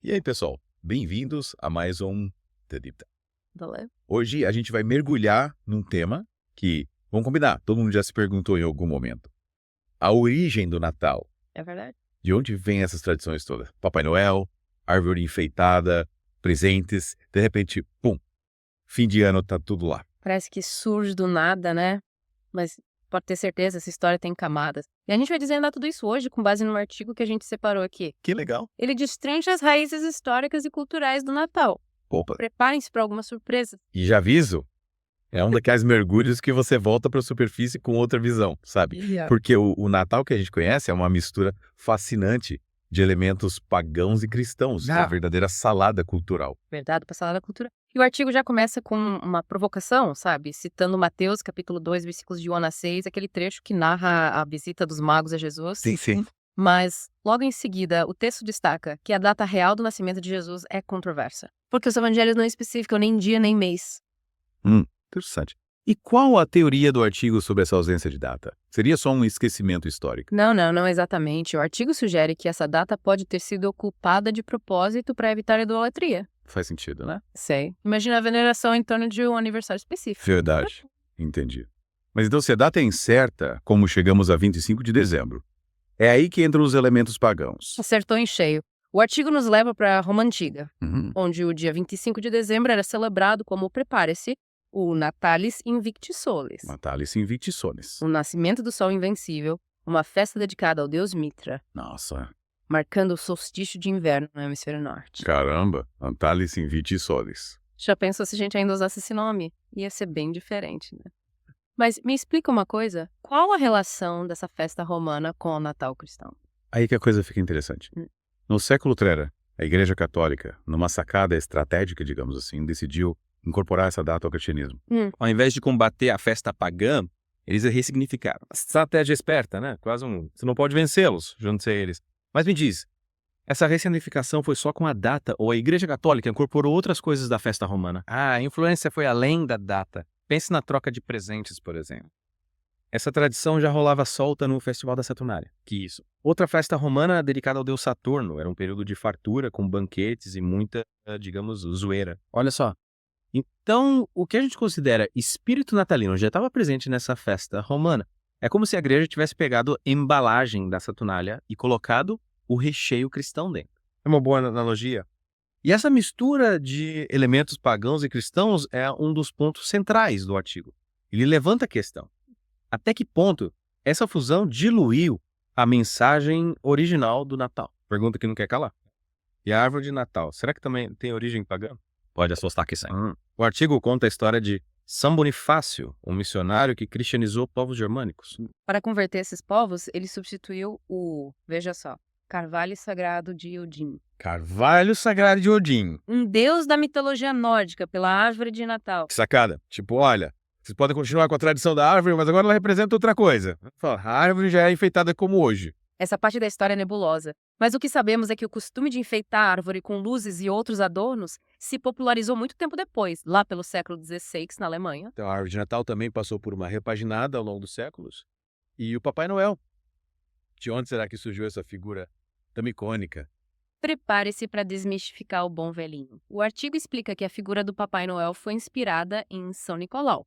E aí, pessoal? Bem-vindos a mais um The Deep Dive. Valeu. Hoje a gente vai mergulhar num tema que, vamos combinar, todo mundo já se perguntou em algum momento. A origem do Natal. É verdade. De onde vêm essas tradições todas? Papai Noel, árvore enfeitada, presentes, de repente, pum, fim de ano tá tudo lá. Parece que surge do nada, né? Mas pode ter certeza, essa história tem camadas. E a gente vai desvendar tudo isso hoje com base no artigo que a gente separou aqui. Que legal. Ele destrincha as raízes históricas e culturais do Natal. Opa, Preparem-se para alguma surpresa. e já aviso, é um daqueles mergulhos que você volta para a superfície com outra visão, sabe? Porque o Natal que a gente conhece é uma mistura fascinante de elementos pagãos e cristãos, uma verdadeira salada cultural. Verdade, para salada da cultura. E o artigo já começa com uma provocação, sabe? Citando Mateus, capítulo 2, versículos de 1 a 6, aquele trecho que narra a visita dos magos a Jesus. Sim. Mas, logo em seguida, o texto destaca que a data real do nascimento de Jesus é controversa. Porque os evangelhos não especificam nem dia nem mês. Interessante. E qual a teoria do artigo sobre essa ausência de data? Seria só um esquecimento histórico? Não exatamente. O artigo sugere que essa data pode ter sido ocultada de propósito para evitar a idolatria. Faz sentido, né? Sei. Imagina a veneração em torno de um aniversário específico. Verdade. Entendi. Mas então, se a data é incerta, como chegamos a 25 de dezembro, é aí que entram os elementos pagãos. Acertou em cheio. O artigo nos leva para a Roma Antiga, Uhum. onde o dia 25 de dezembro era celebrado como, prepare-se, o Natalis Invicti Solis, Natalis Invicti Solis. o nascimento do Sol Invencível, uma festa dedicada ao deus Mitra, Nossa, marcando o solstício de inverno no hemisfério norte. caramba. Natalis Invicti Solis. Já pensou se a gente ainda usasse esse nome? Ia ser bem diferente, né? Mas me explica uma coisa, qual a relação dessa festa romana com o Natal cristão? Aí que a coisa fica interessante. No século Trera, a Igreja Católica, numa sacada estratégica, digamos assim, decidiu incorporar essa data ao cristianismo. Ao invés de combater a festa pagã, eles a ressignificaram. Estratégia esperta, né? Quase você não pode vencê-los, junto a eles. Mas me diz, essa ressignificação foi só com a data ou a Igreja Católica incorporou outras coisas da festa romana? Ah, a influência foi além da data. Pense na troca de presentes, por exemplo. Essa tradição já rolava solta no Festival da Saturnália. Que isso? Outra festa romana dedicada ao deus Saturno. Era um período de fartura, com banquetes e muita, digamos, zoeira. Olha só. Então, o que a gente considera espírito natalino já estava presente nessa festa romana. É como se a igreja tivesse pegado a embalagem da Saturnália e colocado o recheio cristão dentro. É uma boa analogia. E essa mistura de elementos pagãos e cristãos é um dos pontos centrais do artigo. Ele levanta a questão. Até que ponto essa fusão diluiu a mensagem original do Natal? Pergunta que não quer calar. E a árvore de Natal, será que também tem origem pagã? Pode assustar que sim. O artigo conta a história de São Bonifácio, um missionário que cristianizou povos germânicos. Para converter esses povos, ele substituiu veja só, carvalho sagrado de Odin. Carvalho sagrado de Odin. Um deus da mitologia nórdica pela árvore de Natal. Que sacada. Tipo, olha, vocês podem continuar com a tradição da árvore, mas agora ela representa outra coisa. Fala, a árvore já é enfeitada como hoje. Essa parte da história é nebulosa. Mas o que sabemos é que o costume de enfeitar a árvore com luzes e outros adornos se popularizou muito tempo depois, lá pelo século XVI, na Alemanha. Então a árvore de Natal também passou por uma repaginada ao longo dos séculos. E o Papai Noel. De onde será que surgiu essa figura tão icônica? Prepare-se para desmistificar o bom velhinho. O artigo explica que a figura do Papai Noel foi inspirada em São Nicolau,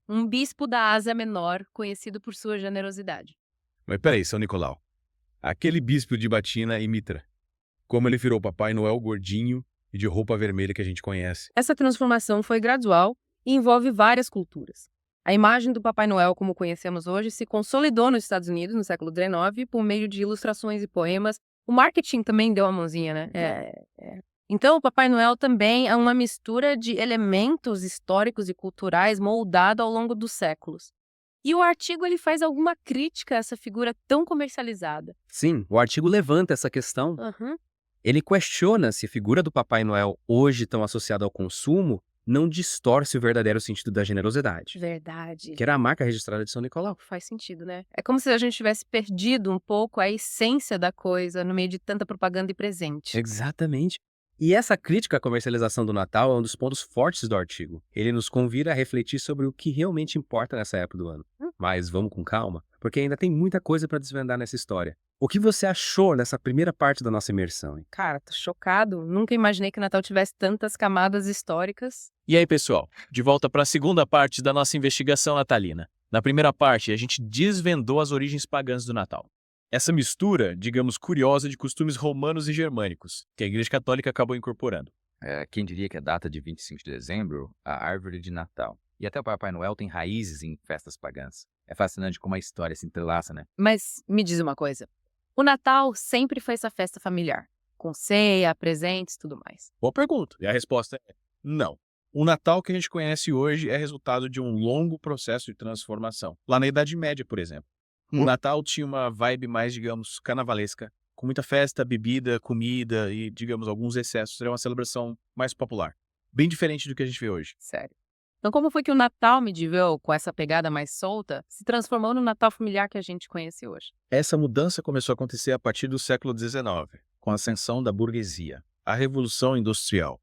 um bispo da Ásia Menor conhecido por sua generosidade. Mas peraí, São Nicolau. Aquele bispo de batina e mitra. Como ele virou Papai Noel gordinho e de roupa vermelha que a gente conhece. Essa transformação foi gradual e envolve várias culturas. A imagem do Papai Noel, como conhecemos hoje, se consolidou nos Estados Unidos no século XIX por meio de ilustrações e poemas. O marketing também deu uma mãozinha, né? Então, o Papai Noel também é uma mistura de elementos históricos e culturais moldado ao longo dos séculos. E o artigo ele faz alguma crítica a essa figura tão comercializada. Sim, o artigo levanta essa questão. Ele questiona se a figura do Papai Noel, hoje tão associada ao consumo, não distorce o verdadeiro sentido da generosidade, Verdade. que era a marca registrada de São Nicolau. Faz sentido, né? É como se a gente tivesse perdido um pouco a essência da coisa no meio de tanta propaganda e presente. Exatamente. E essa crítica à comercialização do Natal é um dos pontos fortes do artigo. Ele nos convida a refletir sobre o que realmente importa nessa época do ano. mas vamos com calma, porque ainda tem muita coisa para desvendar nessa história. O que você achou nessa primeira parte da nossa imersão, hein? Cara, tô chocado. Nunca imaginei que o Natal tivesse tantas camadas históricas. E aí, pessoal, de volta para a segunda parte da nossa investigação natalina. Na primeira parte, a gente desvendou as origens pagãs do Natal. Essa mistura, digamos, curiosa de costumes romanos e germânicos, que a Igreja Católica acabou incorporando. Quem diria que a data de 25 de dezembro, a árvore de Natal. E até o Papai Noel tem raízes em festas pagãs. É fascinante como a história se entrelaça, né? Mas me diz uma coisa. O Natal sempre foi essa festa familiar, com ceia, presentes e tudo mais. Boa pergunta. E a resposta é não. O Natal que a gente conhece hoje é resultado de um longo processo de transformação. Lá na Idade Média, por exemplo. O Natal tinha uma vibe mais, digamos, carnavalesca, com muita festa, bebida, comida e, digamos, alguns excessos. Era uma celebração mais popular. Bem diferente do que a gente vê hoje. Sério. Então como foi que o Natal medieval, com essa pegada mais solta, se transformou no Natal familiar que a gente conhece hoje? Essa mudança começou a acontecer a partir do século XIX, com a ascensão da burguesia, a Revolução Industrial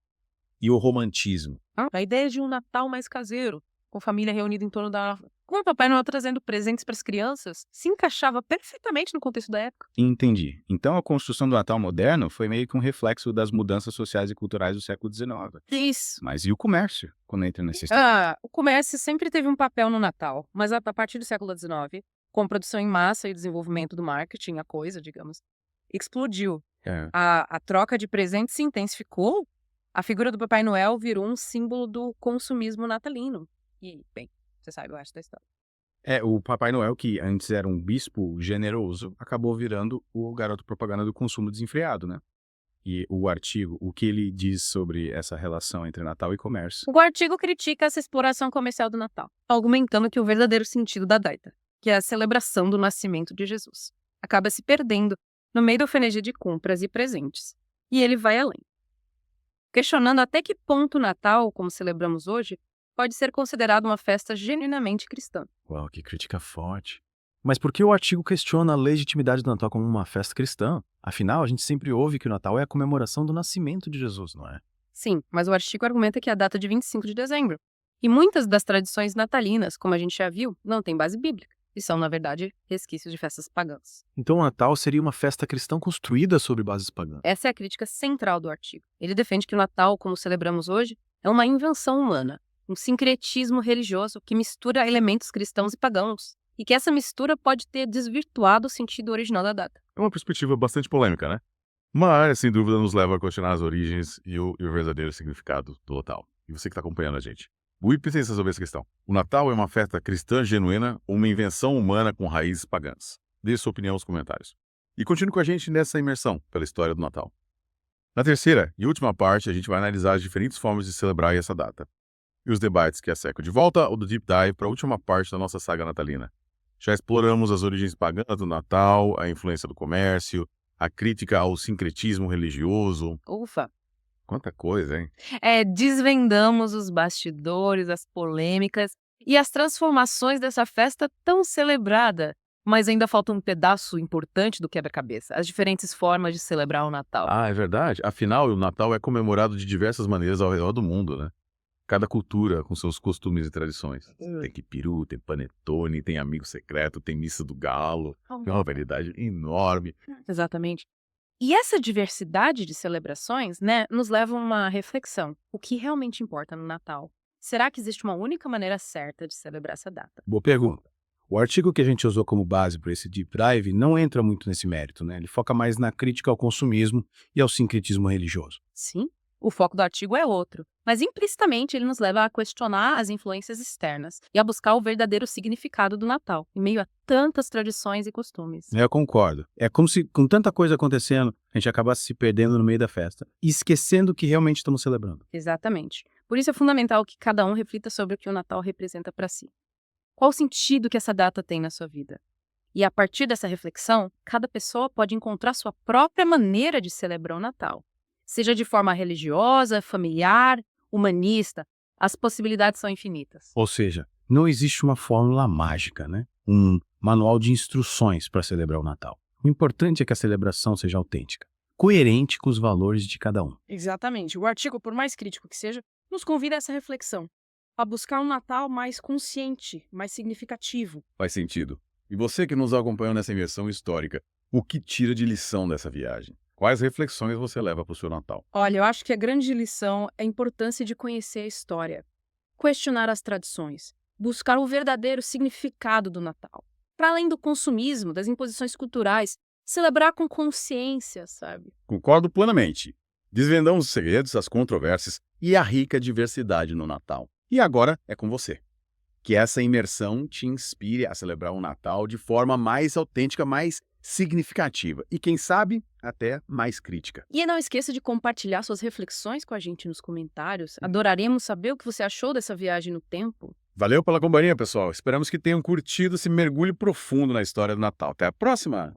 e o romantismo. A ideia de um Natal mais caseiro, com família reunida em torno da... Com o Papai Noel trazendo presentes para as crianças, se encaixava perfeitamente no contexto da época. Entendi. Então a construção do Natal moderno foi meio que um reflexo das mudanças sociais e culturais do século XIX. Isso. Mas e o comércio, quando entra nessa história? O comércio sempre teve um papel no Natal, mas a partir do século XIX, com a produção em massa e o desenvolvimento do marketing, a coisa, digamos, explodiu. A troca de presentes se intensificou, a figura do Papai Noel virou um símbolo do consumismo natalino. E, bem, você sabe o resto da história. O Papai Noel, que antes era um bispo generoso, acabou virando o garoto propaganda do consumo desenfreado, né? E o artigo, o que ele diz sobre essa relação entre Natal e comércio? O artigo critica essa exploração comercial do Natal, argumentando que o verdadeiro sentido da data, que é a celebração do nascimento de Jesus, acaba se perdendo no meio do frenesia de compras e presentes. E ele vai além, questionando até que ponto o Natal, como celebramos hoje, pode ser considerado uma festa genuinamente cristã. Uau, que crítica forte. Mas por que o artigo questiona a legitimidade do Natal como uma festa cristã? Afinal, a gente sempre ouve que o Natal é a comemoração do nascimento de Jesus, não é? Sim, mas o artigo argumenta que é a data de 25 de dezembro. E muitas das tradições natalinas, como a gente já viu, não têm base bíblica. E são, na verdade, resquícios de festas pagãs. Então o Natal seria uma festa cristã construída sobre bases pagãs. Essa é a crítica central do artigo. Ele defende que o Natal, como celebramos hoje, é uma invenção humana, um sincretismo religioso que mistura elementos cristãos e pagãos, e que essa mistura pode ter desvirtuado o sentido original da data. É uma perspectiva bastante polêmica, né? Mas, sem dúvida, nos leva a questionar as origens e o verdadeiro significado do Natal. E você que está acompanhando a gente. O que pensa sobre essa questão? O Natal é uma festa cristã genuína ou uma invenção humana com raízes pagãs? Dê sua opinião nos comentários. E continue com a gente nessa imersão pela história do Natal. Na terceira e última parte, a gente vai analisar as diferentes formas de celebrar essa data. E os debates que a cercam. De volta ao do Deep Dive para a última parte da nossa saga natalina. Já exploramos as origens pagãs do Natal, a influência do comércio, a crítica ao sincretismo religioso. Ufa! Quanta coisa, hein? Desvendamos os bastidores, as polêmicas e as transformações dessa festa tão celebrada. Mas ainda falta um pedaço importante do quebra-cabeça, as diferentes formas de celebrar o Natal. Ah, é verdade. Afinal, o Natal é comemorado de diversas maneiras ao redor do mundo, né? Cada cultura com seus costumes e tradições. Tem quiperu, tem panetone, tem amigo secreto, tem missa do galo. É uma variedade enorme. Exatamente. E essa diversidade de celebrações, nos leva a uma reflexão. O que realmente importa no Natal? Será que existe uma única maneira certa de celebrar essa data? Boa pergunta. O artigo que a gente usou como base para esse deep dive não entra muito nesse mérito, né? Ele foca mais na crítica ao consumismo e ao sincretismo religioso. Sim, o foco do artigo é outro, mas implicitamente ele nos leva a questionar as influências externas e a buscar o verdadeiro significado do Natal, em meio a tantas tradições e costumes. Eu concordo. É como se, com tanta coisa acontecendo, a gente acabasse se perdendo no meio da festa e esquecendo o que realmente estamos celebrando. Exatamente. Por isso é fundamental que cada um reflita sobre o que o Natal representa para si. Qual o sentido que essa data tem na sua vida? E a partir dessa reflexão, cada pessoa pode encontrar sua própria maneira de celebrar o Natal. Seja de forma religiosa, familiar, humanista, as possibilidades são infinitas. Ou seja, não existe uma fórmula mágica, né? Um manual de instruções para celebrar o Natal. O importante é que a celebração seja autêntica, coerente com os valores de cada um. Exatamente. O artigo, por mais crítico que seja, nos convida a essa reflexão. A buscar um Natal mais consciente, mais significativo. Faz sentido. E você que nos acompanhou nessa imersão histórica, o que tira de lição dessa viagem? Quais reflexões você leva para o seu Natal? Olha, eu acho que a grande lição é a importância de conhecer a história, questionar as tradições, buscar o verdadeiro significado do Natal. Para além do consumismo, das imposições culturais, celebrar com consciência, sabe? Concordo plenamente. Desvendamos os segredos, as controvérsias e a rica diversidade no Natal. E agora é com você. Que essa imersão te inspire a celebrar o Natal de forma mais autêntica, mais significativa e, quem sabe, até mais crítica. E não esqueça de compartilhar suas reflexões com a gente nos comentários. Adoraremos saber o que você achou dessa viagem no tempo. Valeu pela companhia, pessoal. Esperamos que tenham curtido esse mergulho profundo na história do Natal. Até a próxima!